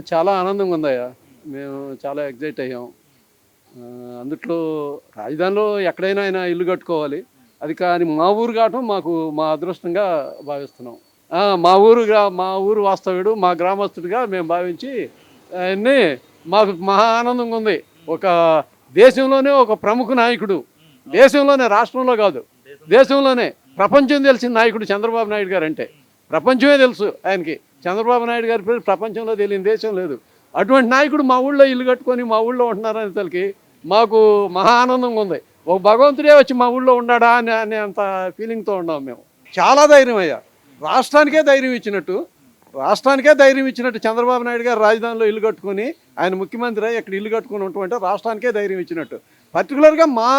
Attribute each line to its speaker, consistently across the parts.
Speaker 1: చాలా ఆనందంగా ఉందయ్యా. మేము చాలా ఎక్సైట్ అయ్యాం. అందుట్లో రాజధానిలో ఎక్కడైనా ఆయన ఇల్లు కట్టుకోవాలి. అది కానీ మా ఊరు కావటం మాకు మా అదృష్టంగా భావిస్తున్నాం. మా ఊరు వాస్తవ్యుడు, మా గ్రామస్తుడిగా మేము భావించి ఆయన్ని మాకు మహా ఆనందంగా ఉంది. ఒక దేశంలోనే ఒక ప్రముఖ నాయకుడు, దేశంలోనే రాష్ట్రంలో కాదు, దేశంలోనే ప్రపంచం తెలిసిన నాయకుడు చంద్రబాబు నాయుడు గారు అంటే. ప్రపంచమే తెలుసు ఆయనకి. చంద్రబాబు నాయుడు గారి పేరు ప్రపంచంలో తెలియని దేశం లేదు. అటువంటి నాయకుడు మా ఊళ్ళో ఇల్లు కట్టుకొని మా ఊళ్ళో ఉంటున్నారనే తలకి మాకు మహా ఆనందంగా ఉంది. ఒక భగవంతుడే వచ్చి మా ఊళ్ళో ఉన్నాడా అనే అంత ఫీలింగ్తో ఉన్నాం మేము. చాలా ధైర్యం అయ్యా. రాష్ట్రానికే ధైర్యం ఇచ్చినట్టు చంద్రబాబు నాయుడు గారు రాజధానిలో ఇల్లు కట్టుకొని ఆయన ముఖ్యమంత్రి అయ్యి ఇక్కడ ఇల్లు కట్టుకుని ఉంటుంటే రాష్ట్రానికే ధైర్యం ఇచ్చినట్టు. పర్టికులర్గా మా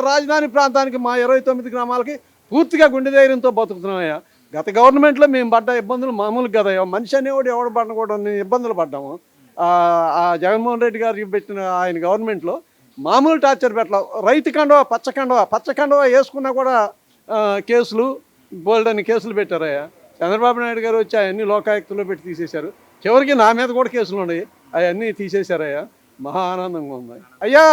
Speaker 1: రాజధాని ప్రాంతానికి, మా 29 గ్రామాలకి పూర్తిగా గుండె ధైర్యంతో బతుకుతున్నామయ్యా. గత గవర్నమెంట్లో మేము పడ్డ ఇబ్బందులు మామూలు కదయ్యా. మనిషి అనేవాడు ఎవడు పడకూడని ఇబ్బందులు పడ్డాము. ఆ జగన్మోహన్ రెడ్డి గారు పెట్టిన ఆయన గవర్నమెంట్లో మామూలు టార్చర్ పెట్టలేం. రైతు కండవ, పచ్చ కండవ వేసుకున్నా కూడా కేసులు, బోల్డని కేసులు పెట్టారయ్యా. చంద్రబాబు నాయుడు గారు వచ్చి అవన్నీ లోకాయుక్తుల్లో పెట్టి తీసేశారు. చివరికి నా మీద కూడా కేసులు ఉన్నాయి, అవన్నీ తీసేశారయ్యా. మహా ఆనందంగా ఉంది అయ్యా.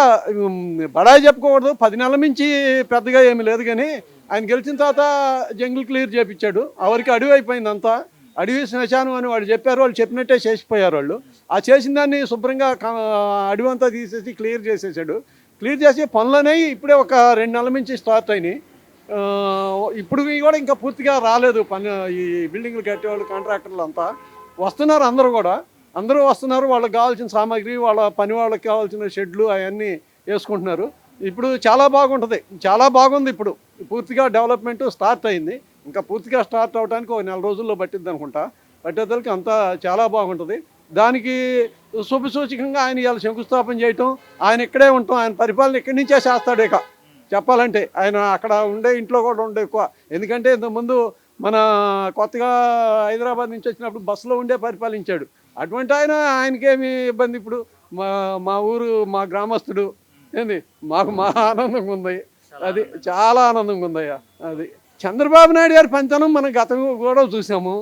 Speaker 1: బడాయి చెప్పుకోకూడదు, 10 నెలల నుంచి పెద్దగా ఏమీ లేదు. కానీ ఆయన గెలిచిన తర్వాత జంగిల్ క్లియర్ చేయించాడు. అవరికి అడవి అయిపోయింది అంతా. అడవి శ్మశానం అని వాళ్ళు చెప్పారు, వాళ్ళు చెప్పినట్టే చేసిపోయారు వాళ్ళు. ఆ చేసిన దాన్ని శుభ్రంగా అడవి అంతా తీసేసి క్లియర్ చేసేసాడు. క్లియర్ చేసి పనులనేవి ఇప్పుడే ఒక 2 నెలల నుంచి స్టార్ట్ అయినాయి. ఇప్పుడు కూడా ఇంకా పూర్తిగా రాలేదు పని. ఈ బిల్డింగ్లు కట్టేవాళ్ళు, కాంట్రాక్టర్లు అంతా వస్తున్నారు. అందరూ వస్తున్నారు. వాళ్ళకి కావాల్సిన సామాగ్రి, వాళ్ళ పని వాళ్ళకి కావాల్సిన షెడ్లు అవన్నీ వేసుకుంటున్నారు. ఇప్పుడు చాలా బాగుంటుంది, చాలా బాగుంది. ఇప్పుడు పూర్తిగా డెవలప్మెంట్ స్టార్ట్ అయింది. ఇంకా పూర్తిగా స్టార్ట్ అవడానికి ఒక 4 రోజుల్లో పట్టిద్ది అనుకుంటా. పట్టేదలకి అంతా చాలా బాగుంటుంది. దానికి శుభసూచకంగా ఆయన ఇవాళ శంకుస్థాపన చేయటం, ఆయన ఇక్కడే ఉండటం, ఆయన పరిపాలన ఇక్కడి నుంచే చేస్తాడు. ఇక చెప్పాలంటే ఆయన అక్కడ ఉండే ఇంట్లో కూడా ఉండే ఎక్కువ. ఎందుకంటే ఇంతకుముందు మన కొత్తగా హైదరాబాద్ నుంచి వచ్చినప్పుడు బస్సులో ఉండే పరిపాలించాడు. అటువంటి ఆయనకేమి ఇబ్బంది. ఇప్పుడు మా ఊరు, మా గ్రామస్తుడు ఏంది, మాకు ఆనందంగా ఉంది. అది చాలా ఆనందంగా ఉందయ్యా. అది చంద్రబాబు నాయుడు గారి పనితనం మనం గతం కూడా చూసాము.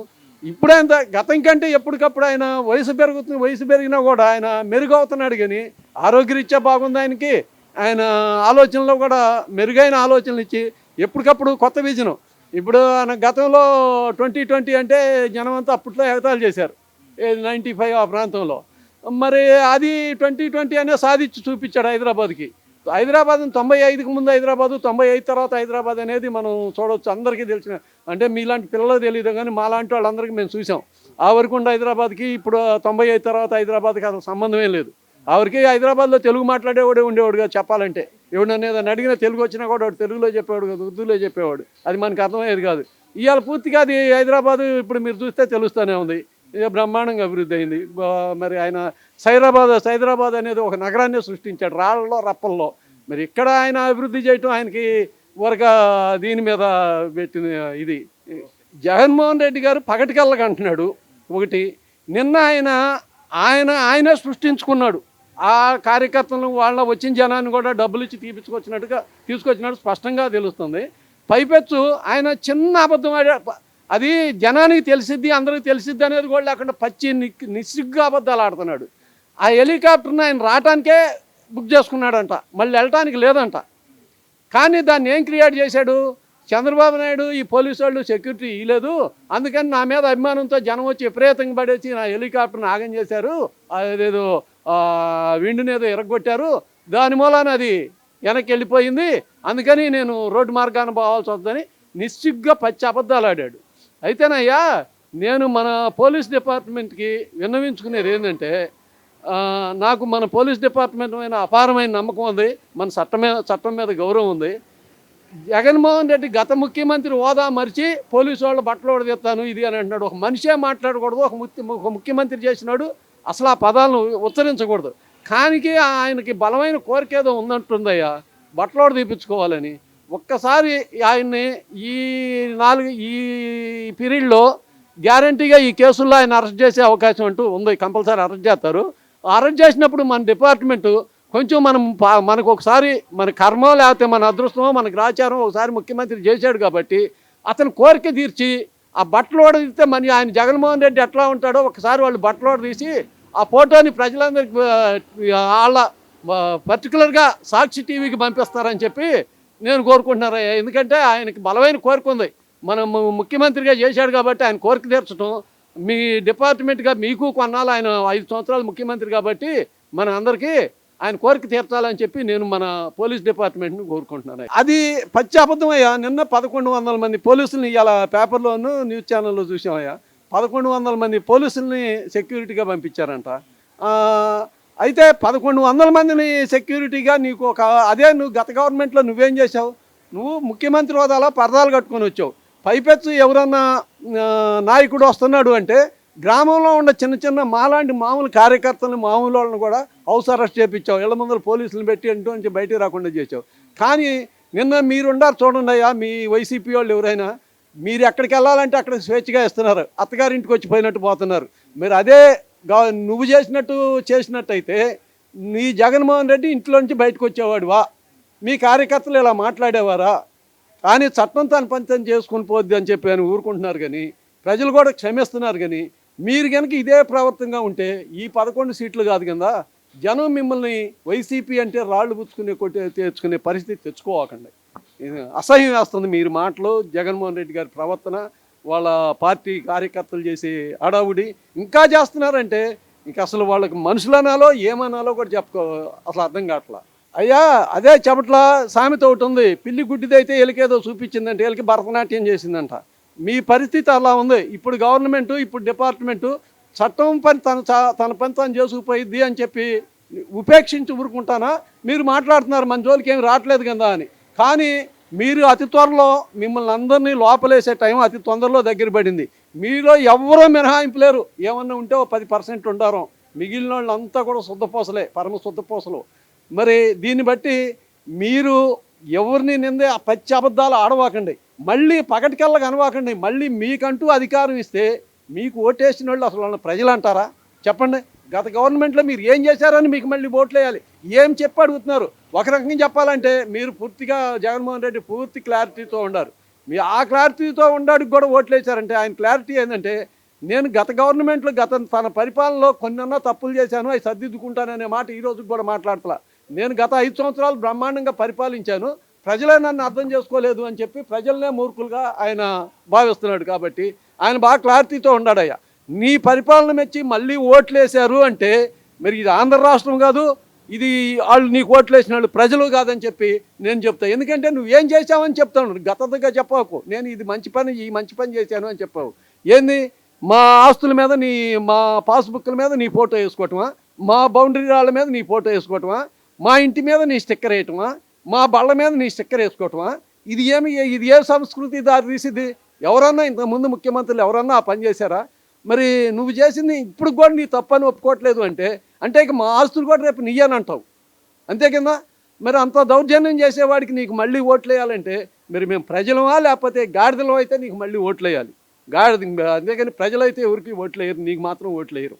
Speaker 1: ఇప్పుడైనా గతం కంటే ఎప్పటికప్పుడు ఆయన వయసు పెరిగినా కూడా ఆయన మెరుగవుతున్నాడు. కానీ ఆరోగ్యరీత్యా బాగుంది ఆయనకి. ఆయన ఆలోచనలో కూడా మెరుగైన ఆలోచనలు ఇచ్చి ఎప్పటికప్పుడు కొత్త విజను. ఇప్పుడు ఆయన గతంలో 2020 అంటే జనం అంతా అప్పట్లో ఎగతాళి చేశారు, 95 ఆ ప్రాంతంలో. మరి అది 2020 అనే సాధించి చూపించాడు హైదరాబాద్కి. హైదరాబాద్ 95కి ముందు హైదరాబాదు, 95 తర్వాత హైదరాబాద్ అనేది మనం చూడవచ్చు. అందరికీ తెలిసిన, అంటే మీలాంటి పిల్లలకు తెలియదు కానీ మాలాంటి వాళ్ళందరికీ మేము చూసాం. ఆ వరకు ఉండే హైదరాబాద్కి ఇప్పుడు 95 తర్వాత హైదరాబాద్కి అసలు సంబంధమే లేదు. ఆవిరికి హైదరాబాద్లో తెలుగు మాట్లాడేవాడే ఉండేవాడుగా. చెప్పాలంటే ఎవడనేది అడిగినా తెలుగు వచ్చినా కూడా వాడు తెలుగులో చెప్పేవాడు కాదు, ఉర్దూలో చెప్పేవాడు. అది మనకు అర్థమయ్యేది కాదు. ఇవాళ పూర్తిగా అది హైదరాబాదు ఇప్పుడు మీరు చూస్తే తెలుస్తూనే ఉంది. ఇక బ్రహ్మాండంగా అభివృద్ధి అయింది. మరి ఆయన సైదరాబాద్ అనేది ఒక నగరాన్ని సృష్టించాడు, రాళ్ళలో రప్పల్లో. మరి ఇక్కడ ఆయన అభివృద్ధి చేయటం ఆయనకి వరక దీని మీద పెట్టిన ఇది. జగన్మోహన్ రెడ్డి గారు పగటికల్లగా అంటున్నాడు ఒకటి. నిన్న ఆయనే సృష్టించుకున్నాడు. ఆ కార్యకర్తలను వాళ్ళ వచ్చిన జనాన్ని కూడా డబ్బులు ఇచ్చి తీసుకొచ్చినట్టు స్పష్టంగా తెలుస్తుంది. పైపెచ్చు ఆయన చిన్న అబద్ధం అది జనానికి తెలిసిద్ది, అందరికీ తెలిసిద్ది అనేది కూడా లేకుండా పచ్చి నిస్సిగ్గు అబద్ధాలు ఆడుతున్నాడు. ఆ హెలికాప్టర్ని ఆయన రావటానికే బుక్ చేసుకున్నాడంట, మళ్ళీ వెళ్ళటానికి లేదంట. కానీ దాన్ని ఏం క్రియేట్ చేశాడు చంద్రబాబు నాయుడు? ఈ పోలీసు వాళ్ళు సెక్యూరిటీ ఇవ్వలేదు, అందుకని నా మీద అభిమానంతో జనం వచ్చి విపరీతంగా పడేసి నా హెలికాప్టర్ని ఆగం చేశారు, అదేదో విండునేదో ఎరగొట్టారు, దాని మూలాన అది వెనక్కి వెళ్ళిపోయింది, అందుకని నేను రోడ్డు మార్గాన్ని పోవాల్సి వస్తుందని నిస్సిగ్గుగా పచ్చి అబద్ధాలు ఆడాడు. అయితేనయ్యా, నేను మన పోలీస్ డిపార్ట్మెంట్కి విన్నవించుకునేది ఏంటంటే, నాకు మన పోలీస్ డిపార్ట్మెంట్ మీద అపారమైన నమ్మకం ఉంది, మన చట్టం మీద గౌరవం ఉంది. జగన్మోహన్ రెడ్డి గత ముఖ్యమంత్రి హోదా మరిచి పోలీసు వాళ్ళు బట్టలు తీస్తాను ఇది అని అంటున్నాడు. ఒక మనిషే మాట్లాడకూడదు, ఒక ముఖ్యమంత్రి చేసినాడు అసలు ఆ పదాలను ఉచ్చరించకూడదు. కానీ ఆయనకి బలమైన కోరిక ఏదో ఉందంటుందయ్యా, బట్టలు తీపించుకోవాలని. ఒక్కసారి ఆయన్ని ఈ పీరియడ్లో గ్యారంటీగా ఈ కేసుల్లో ఆయన అరెస్ట్ చేసే అవకాశం అంటూ ఉంది. కంపల్సరీ అరెస్ట్ చేస్తారు. అరెస్ట్ చేసినప్పుడు మన డిపార్ట్మెంటు కొంచెం మనకు ఒకసారి మన కర్మో లేకపోతే మన అదృష్టమో మన గ్రాచారం ఒకసారి ముఖ్యమంత్రి చేశాడు కాబట్టి అతను కోరిక తీర్చి ఆ బట్టలు తీస్తే మరి ఆయన జగన్మోహన్ రెడ్డి ఎట్లా ఉంటాడో ఒకసారి వాళ్ళు బట్టలు తీసి ఆ ఫోటోని ప్రజలందరికీ వాళ్ళ పర్టికులర్గా సాక్షి టీవీకి పంపిస్తారని చెప్పి నేను కోరుకుంటున్నారయ్యా. ఎందుకంటే ఆయనకి బలమైన కోరిక ఉంది. మనం ముఖ్యమంత్రిగా చేశాడు కాబట్టి ఆయన కోరిక తీర్చడం, మీ డిపార్ట్మెంట్గా మీకు కొన్నాళ్ళు ఆయన 5 సంవత్సరాలు ముఖ్యమంత్రి కాబట్టి మన అందరికీ ఆయన కోరిక తీర్చాలని చెప్పి నేను మన పోలీస్ డిపార్ట్మెంట్ని కోరుకుంటున్నాను. అది పచ్చి అబద్ధమయ్యా. నిన్న 1100 మంది పోలీసుల్ని ఇలా పేపర్లోను న్యూస్ ఛానల్లో చూసామయ్యా. 1100 మంది పోలీసుల్ని సెక్యూరిటీగా పంపించారంట. అయితే 1100 మందిని సెక్యూరిటీగా నీకు అదే నువ్వు గత గవర్నమెంట్లో నువ్వేం చేసావు? నువ్వు ముఖ్యమంత్రి హోదాలో పరదాలు కట్టుకొని వచ్చావు. పైపెచ్చు ఎవరన్నా నాయకుడు వస్తున్నాడు అంటే గ్రామంలో ఉన్న చిన్న చిన్న మాలాంటి మామూలు కార్యకర్తలను మామూలు వాళ్ళని కూడా హౌస్ అరెస్ట్ చేయించావు. ఇళ్ల ముందర పోలీసులను పెట్టి నుంచి బయటికి రాకుండా చేసావు. కానీ నిన్న మీరుండారు చూడండి అయ్యా, మీ వైసీపీ వాళ్ళు ఎవరైనా మీరు ఎక్కడికి వెళ్ళాలంటే అక్కడికి స్వేచ్ఛగా ఇస్తున్నారు. అత్తగారింటికి వచ్చి పోయినట్టు పోతున్నారు. మీరు అదే నువ్వు చేసినట్టయితే నీ జగన్మోహన్ రెడ్డి ఇంట్లో నుంచి బయటకు వచ్చేవాడువా? మీ కార్యకర్తలు ఇలా మాట్లాడేవారా? కానీ చట్టం తన పంతం చేసుకుని పోద్ది అని చెప్పి అని ఊరుకుంటున్నారు. కానీ ప్రజలు కూడా క్షమిస్తున్నారు. కానీ మీరు కనుక ఇదే ప్రవర్తనగా ఉంటే ఈ 11 సీట్లు కాదు కదా, జనం మిమ్మల్ని వైసీపీ అంటే రాళ్ళు పుచ్చుకునే తెచ్చుకునే పరిస్థితి తెచ్చుకోవాకండి. అసహ్యం వేస్తుంది మీరు మాటలు, జగన్మోహన్ రెడ్డి గారి ప్రవర్తన, వాళ్ళ పార్టీ కార్యకర్తలు చేసే అడావుడి ఇంకా చేస్తున్నారంటే ఇంక అసలు వాళ్ళకి మనుషులనాలో ఏమనాలో కూడా అసలు అర్థం కావట్లా. అయ్యా అదే చెమట్ల సామెత ఒకటి ఉంది, పిల్లి గుడ్డిదైతే ఎలికేదో చూపించిందంటే ఎలికి భరతనాట్యం చేసిందంట. మీ పరిస్థితి అలా ఉంది. ఇప్పుడు గవర్నమెంటు, ఇప్పుడు డిపార్ట్మెంటు చట్టం పని తన పని తను చేసుకుపోయిద్ది అని చెప్పి ఉపేక్షించి ఊరుకుంటానా? మీరు మాట్లాడుతున్నారు మన జోలికి ఏమి రావట్లేదు కదా అని. కానీ మీరు అతి త్వరలో మిమ్మల్ని అందరినీ లోపలేసే టైం అతి తొందరలో దగ్గర పడింది. మీలో ఎవరో మినహాయింపు లేరు. ఏమన్నా ఉంటే ఓ 10% ఉండారు. మిగిలిన వాళ్ళు అంతా కూడా శుద్ధపూసలే, పరమ శుద్ధపూసలు. మరి దీన్ని బట్టి మీరు ఎవరిని నిందే ఆ పచ్చి అబద్ధాలు ఆడవాకండి, మళ్ళీ పగటికల్లా కనవాకండి. మళ్ళీ మీకంటూ అధికారం ఇస్తే మీకు ఓటేసిన వాళ్ళు అసలు వాళ్ళ ప్రజలు అంటారా? చెప్పండి. గత గవర్నమెంట్లో మీరు ఏం చేశారని మీకు మళ్ళీ ఓట్లు వేయాలి. ఏం చెప్పి అడుగుతున్నారు? ఒక రకంగా చెప్పాలంటే మీరు పూర్తిగా జగన్మోహన్ రెడ్డి పూర్తి క్లారిటీతో ఉన్నారు. మీ ఆ క్లారిటీతో ఉండడానికి కూడా ఓట్లు వేశారంటే ఆయన క్లారిటీ ఏంటంటే నేను గత గవర్నమెంట్లో తన పరిపాలనలో కొన్నన్నా తప్పులు చేశాను, అవి సర్దిద్దుకుంటాననే మాట ఈ రోజుకి కూడా మాట్లాడతలా. నేను గత 5 సంవత్సరాలు బ్రహ్మాండంగా పరిపాలించాను, ప్రజలే నన్ను అర్థం చేసుకోలేదు అని చెప్పి ప్రజలనే మూర్ఖులుగా ఆయన భావిస్తున్నాడు. కాబట్టి ఆయన బాగా క్లారిటీతో ఉన్నాడయ్యా. నీ పరిపాలన మెచ్చి మళ్ళీ ఓట్లు వేశారు అంటే మరి ఇది ఆంధ్ర రాష్ట్రం కాదు, ఇది వాళ్ళు నీకు ఓట్లు వేసిన వాళ్ళు ప్రజలు కాదని చెప్పి నేను చెప్తాను. ఎందుకంటే నువ్వేం చేసావని చెప్తాను, గతగా చెప్పకు. నేను ఇది ఈ మంచి పని చేశాను అని చెప్పావు. ఏంది మా ఆస్తుల మీద మా పాస్బుక్ల మీద నీ ఫోటో వేసుకోవటమా? మా బౌండరీ రాళ్ళ మీద నీ ఫోటో వేసుకోవటమా? మా ఇంటి మీద నీ స్టిక్కర్ వేయటమా? మా బళ్ళ మీద నీ స్టిక్కర్ వేసుకోవటమా? ఇది ఏ సంస్కృతి దారి తీసిద్ది? ఎవరన్నా ఇంతకుముందు ముఖ్యమంత్రులు ఎవరన్నా ఆ పని చేశారా? మరి నువ్వు చేసింది ఇప్పుడు కూడా నీ తప్పని ఒప్పుకోవట్లేదు అంటే ఇక మా ఆస్తులు కూడా రేపు నీయని అంటావు, అంతే కింద. మరి అంత దౌర్జన్యం చేసేవాడికి నీకు మళ్ళీ ఓట్లు వేయాలంటే మరి మేము ప్రజలమా లేకపోతే గాడిదలం అయితే నీకు మళ్ళీ ఓట్లు వేయాలి. అంతేకాని ప్రజలైతే ఎవరికి ఓట్లు వేయరు, నీకు మాత్రం ఓట్లు వేయరు.